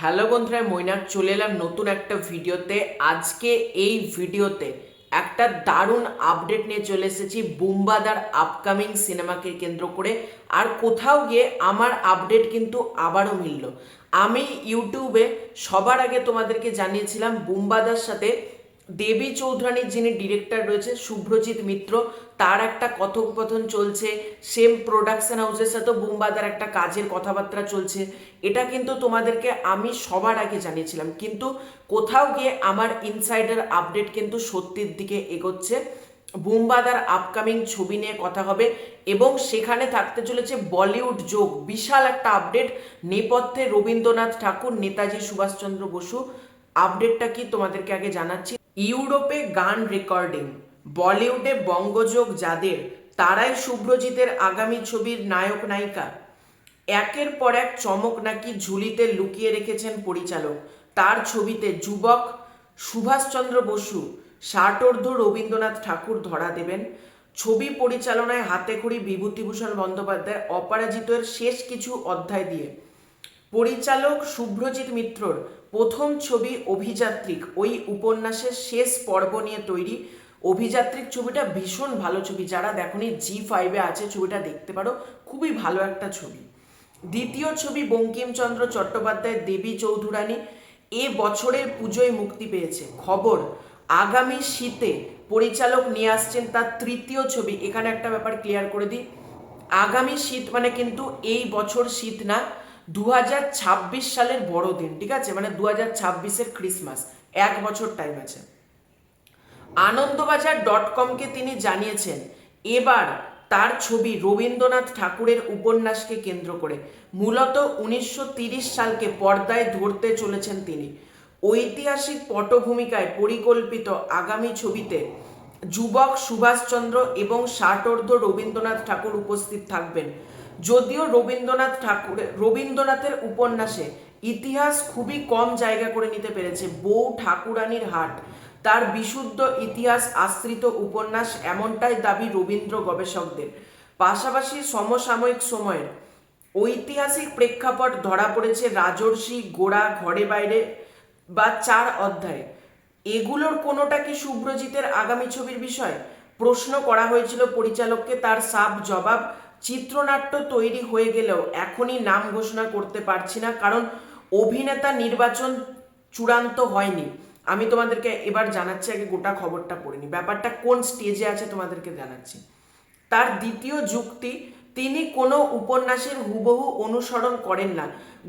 Hello বন্ধুরা, মৈনাক চলে এলাম নতুন একটা ভিডিওতে। আজকে এই ভিডিওতে একটা দারুণ আপডেট নিয়ে চলে এসেছি বুম্বাদার আপকামিং সিনেমাকে কেন্দ্র করে। আর কোথাও গিয়ে আমার আপডেট কিন্তু আবারও মিলল। আমি ইউটিউবে সবার আগে তোমাদেরকে জানিয়েছিলাম বুম্বাদার সাথে দেবী চৌধুরানীর যিনি ডিরেক্টর রয়েছে শুভ্রজিৎ মিত্র, তার একটা কথোপকথন চলছে। সেম প্রোডাকশন হাউসের সাথে বুম্বাদার একটা কাজের কথাবার্তা চলছে। এটা কিন্তু তোমাদেরকে আমি সবার আগে জানিয়েছিলাম, কিন্তু কোথাও গিয়ে আমার ইনসাইডার আপডেট কিন্তু সত্যির দিকে এগোচ্ছে। বুম্বাদার আপকামিং ছবি নিয়ে কথা হবে এবং সেখানে থাকতে চলেছে বলিউড যোগ। বিশাল একটা আপডেট। নেপথ্যে রবীন্দ্রনাথ ঠাকুর, নেতাজি সুভাষচন্দ্র বসু। আপডেটটা কি তোমাদেরকে আগে জানাচ্ছি। ইউরোপে গান রেকর্ডিং, বলিউডে বঙ্গযোগ যাদের, তারাই শুভ্রজিতের আগামী ছবির নায়ক নায়িকা। একের পর এক চমক নাকি ঝুলিতে লুকিয়ে রেখেছেন পরিচালক। তার ছবিতে যুবক সুভাষচন্দ্র বসু, ষাটোর্ধ্ব রবীন্দ্রনাথ ঠাকুর ধরা দেবেন। ছবি পরিচালনায় হাতেখড়ি বিভূতিভূষণ বন্দ্যোপাধ্যায় অপরাজিতের শেষ কিছু অধ্যায় দিয়ে। পরিচালক শুভ্রজিৎ মিত্রর প্রথম ছবি অভিযাত্রিক, ওই উপন্যাসের শেষ পর্ব নিয়ে তৈরি। অভিযাত্রিক ছবিটা ভীষণ ভালো ছবি, যারা দেখনি জি5-এ আছে, ছবিটা দেখতে পারো, খুবই ভালো একটা ছবি। দ্বিতীয় ছবি বঙ্কিমচন্দ্র চট্টোপাধ্যায়ের দেবী চৌধুরানী, এ বছরের পুজোয় মুক্তি পেয়েছে। খবর, আগামী শীতে পরিচালক নিয়ে আসছেন তার তৃতীয় ছবি। এখানে একটা ব্যাপার ক্লিয়ার করে দিই, আগামী শীত মানে কিন্তু এই বছর শীত না, 2026 সালের বড়দিন, ঠিক আছে? মানে 2026-এর ক্রিসমাস, 1 বছর টাইম আছে। আনন্দবাজার.কমকে তিনি জানিয়েছেন এবার তার ছবি রবীন্দ্রনাথ ঠাকুরের উপন্যাসকে কেন্দ্র করে মূলত 1930 সালকে পর্দায় ধরতে চলেছেন তিনি। ঐতিহাসিক পটভূমিকায় পরিকল্পিত আগামী ছবিতে যুবক সুভাষচন্দ্র এবং ষাটোর্ধ্ব রবীন্দ্রনাথ ঠাকুর উপস্থিত থাকবেন। যদিও রবীন্দ্রনাথের উপন্যাসে ইতিহাস খুবই কম জায়গা করে নিতে পেরেছে, বউ ঠাকুরানীর হাট তার বিশুদ্ধ ইতিহাস আশ্রিত উপন্যাস, এমনটাই দাবি রবীন্দ্র গবেষকদের। পাশাপাশি সমসাময়িক সময়ের ঐতিহাসিক প্রেক্ষাপট ধরা পড়েছে রাজর্ষি, গোড়া, ঘরে বাইরে বা 4 অধ্যায়ে। এগুলোর কোনোটা কি শুভ্রজিতের আগামী ছবির বিষয়? প্রশ্ন করা হয়েছিল পরিচালককে, তার সাফ জবাব, চিত্রনাট্য তৈরি হয়ে গেলেও এখনই নাম ঘোষণা করতে পারছি না, কারণ অভিনেতা নির্বাচন চূড়ান্ত হয়নি। আমি তোমাদেরকে এবার জানাচ্ছি, আগে গোটা খবরটা পড়িনি, ব্যাপারটা কোন স্টেজে আছে তোমাদেরকে জানাচ্ছি। তার দ্বিতীয় যুক্তি, তিনি কোনো উপন্যাসের হুবহু অনুসরণ করেন না,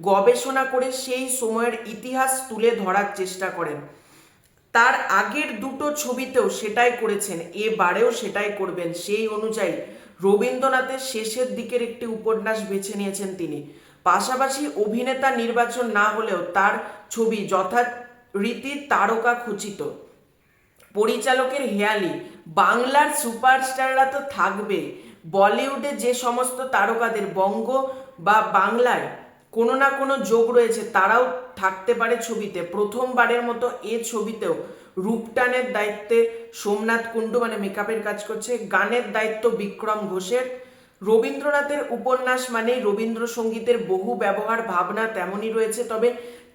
গবেষণা করে সেই সময়ের ইতিহাস তুলে ধরার চেষ্টা করেন। তার আগের দুটো ছবিতেও সেটাই করেছেন, এবারেও সেটাই করবেন। সেই অনুযায়ী রবীন্দ্রনাথের শেষের দিকের একটি উপন্যাস বেছে নিয়েছেন তিনি। পাশাপাশি অভিনেতা নির্বাচন না হলেও তার ছবি যথারীতি তারকা খচিত। পরিচালকের হেয়ালি, বাংলার সুপারস্টাররা তো থাকবে, বলিউডে যে সমস্ত তারকাদের বঙ্গ বা বাংলায় কোনো না কোনো যোগ রয়েছে তারাও থাকতে পারে ছবিতে। প্রথমবারের মতো এ ছবিতেও রূপটানের দায়িত্বে সোমনাথ কুণ্ডু, মানে মেকআপের কাজ করছে। গানের দায়িত্ব বিক্রম ঘোষের। রবীন্দ্রনাথের উপন্যাস মানে রবীন্দ্রসঙ্গীতের বহু ব্যবহার ভাবনা তেমনই রয়েছে, তবে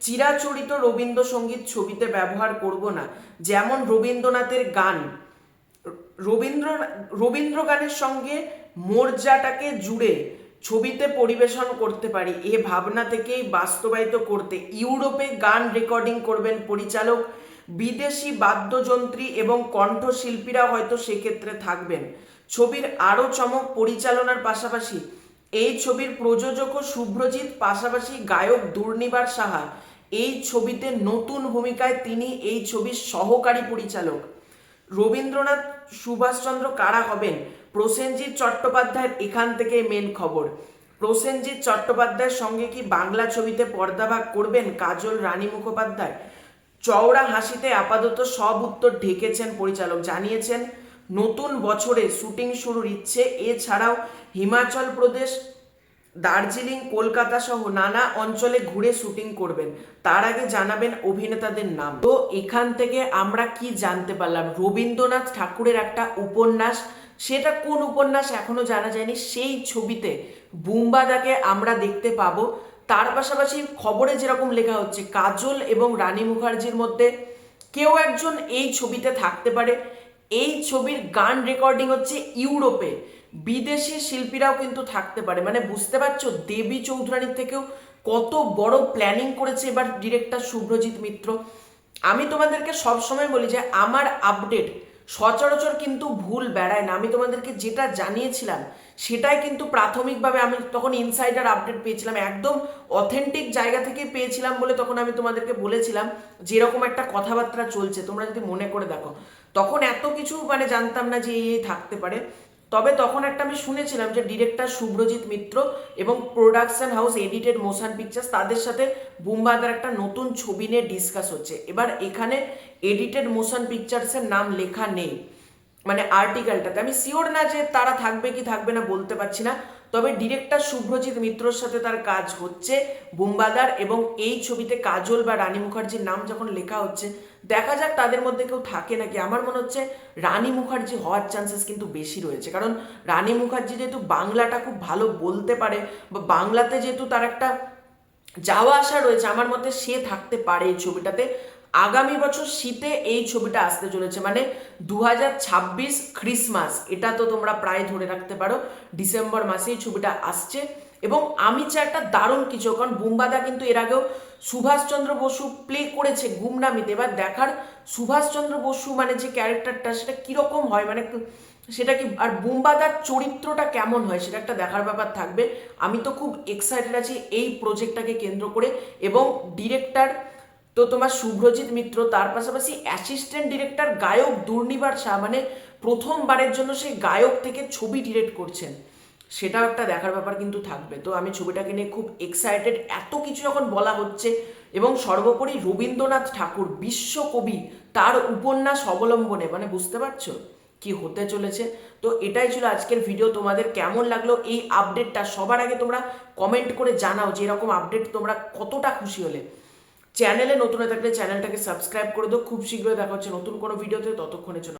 চিরাচরিত রবীন্দ্রসঙ্গীত ছবিতে ব্যবহার করব না। যেমন রবীন্দ্রনাথের গান, রবীন্দ্র গানের সঙ্গে মর্যাটাকে জুড়ে ছবিতে পরিবেশন করতে পারি, এ ভাবনা থেকেই বাস্তবায়িত করতে ইউরোপে গান রেকর্ডিং করবেন পরিচালক। বিদেশি বাদ্যযন্ত্রী এবং কণ্ঠশিল্পীরা হয়তো সেক্ষেত্রে থাকবেন। ছবির আরও চমক, পরিচালনার পাশাপাশি এই ছবির প্রযোজকও শুভ্রজিৎ, পাশাপাশি গায়ক দুর্নিবার সাহা এই ছবিতে নতুন ভূমিকায়, তিনি এই ছবির সহকারী পরিচালক। রবীন্দ্রনাথ সুভাষচন্দ্র কারা হবেন? প্রসেনজিৎ চট্টোপাধ্যায়ের এখান থেকে মেন খবর। প্রসেনজিৎ চট্টোপাধ্যায়ের সঙ্গে কি বাংলা ছবিতে পর্দাভাগ করবেন কাজল রানী মুখোপাধ্যায়? চওড়া হাসিতে আপাতত সব উত্তর ঢেকেছেন পরিচালক, জানিয়েছেন নতুন বছরে শুটিং শুরুর ইচ্ছে। এছাড়াও হিমাচল প্রদেশ, দার্জিলিং, কলকাতা সহ নানা অঞ্চলে ঘুরে শুটিং করবেন। তার আগে জানাবেন অভিনেতাদের নাম। তো এখান থেকে আমরা কি জানতে পারলাম? রবীন্দ্রনাথ ঠাকুরের একটা উপন্যাস, সেটা কোন উপন্যাস এখনো জানা যায়নি, সেই ছবিতে বুম্বাদাকে আমরা দেখতে পাবো। তার পাশাপাশি খবরে যেরকম লেখা হচ্ছে কাজল এবং রানী মুখার্জির মধ্যে কেউ একজন এই ছবিতে থাকতে পারে। এই ছবির গান রেকর্ডিং হচ্ছে ইউরোপে, বিদেশি শিল্পীরাও কিন্তু থাকতে পারে। মানে বুঝতে পারছো দেবী চৌধুরানীর থেকেও কত বড় প্ল্যানিং করেছে এবার ডিরেক্টর শুভ্রজিৎ মিত্র। আমি তোমাদেরকে সবসময় বলি যে আমার আপডেট সচরাচর কিন্তু ভুল বেড়ায় না। আমি তোমাদেরকে যেটা জানিয়েছিলাম সেটাই কিন্তু প্রাথমিকভাবে আমি তখন ইনসাইডার আপডেট পেয়েছিলাম, একদম অথেন্টিক জায়গা থেকে পেয়েছিলাম বলে তখন আমি তোমাদেরকে বলেছিলাম যে এরকম একটা কথাবার্তা চলছে, তোমরা যদি মনে করে দেখো। তখন এত কিছু মানে জানতাম না যে এই থাকতে পারে। তবে তখন একটা আমি শুনেছিলাম যে ডিরেক্টর শুভ্রজিৎ মিত্র এবং production house edited motion pictures তাদের সাথে বুম্বাদার একটা নতুন ছবি নিয়ে ডিসকাস হচ্ছে। এবার এখানে এডিটেড মোশন পিকচার্সের নাম লেখা নেই, মানে আর্টিকেলটাতে আমি শিওর না যে তারা থাকবে কি থাকবে না বলতে পারছি না। তবে ডিরেক্টর শুভ্রজিৎ মিত্রর সাথে তার কাজ হচ্ছে বুম্বাদার, এবং এই ছবিতে কাজল বা রানী মুখার্জির নাম যখন লেখা হচ্ছে দেখা যাক তাদের মধ্যে কেউ থাকে নাকি। আমার মনে হচ্ছে রানী মুখার্জি হওয়ার চান্সেস কিন্তু বেশি রয়েছে, কারণ রানী মুখার্জি যেহেতু বাংলাটা খুব ভালো বলতে পারে বা বাংলাতে যেহেতু তার একটা যাওয়া আসা রয়েছে, আমার মতে সে থাকতে পারে এই ছবিটাতে। আগামী বছর শীতে এই ছবিটা আসতে চলেছে, মানে 2026 ক্রিসমাস, এটা তো তোমরা প্রায় ধরে রাখতে পারো ডিসেম্বর মাসে এই ছবিটা আসছে। এবং আমি চাই একটা দারুণ কিছু, কারণ বুম্বাদা কিন্তু এর আগেও সুভাষচন্দ্র বসু প্লে করেছে গুমনামিতে। এবার দেখার সুভাষচন্দ্র বসু মানে যে ক্যারেক্টারটা সেটা কিরকম হয়, মানে সেটা কি আর বুম্বাদার চরিত্রটা কেমন হয় সেটা একটা দেখার ব্যাপার থাকবে। আমি তো খুব এক্সাইটেড আছি এই প্রজেক্টটাকে কেন্দ্র করে। এবং ডিরেক্টর তো তোমার শুভ্রজিৎ মিত্র, তার পাশাপাশি অ্যাসিস্ট্যান্ট ডিরেক্টর গায়ক দুর্নিবার শাহ, মানে প্রথমবারের জন্য সে গায়ক থেকে ছবি ডিরেক্ট করছেন, সেটাও একটা দেখার ব্যাপার কিন্তু থাকবে। তো আমি ছবিটাকে নিয়ে খুব এক্সাইটেড, এত কিছু যখন বলা হচ্ছে। এবং সর্বোপরি রবীন্দ্রনাথ ঠাকুর বিশ্বকবি, তার উপন্যাস অবলম্বনে, মানে বুঝতে পারছো কি হতে চলেছে। তো এটাই ছিল আজকের ভিডিও। তোমাদের কেমন লাগলো এই আপডেটটা সবার আগে তোমরা কমেন্ট করে জানাও যে এরকম আপডেট তোমরা কতটা খুশি হলে। চ্যানেলে নতুন হয়ে থাকলে চ্যানেলটাকে সাবস্ক্রাইব করে দাও। খুব শীঘ্রই দেখা হচ্ছে নতুন কোনো ভিডিওতে, ততক্ষণের জন্য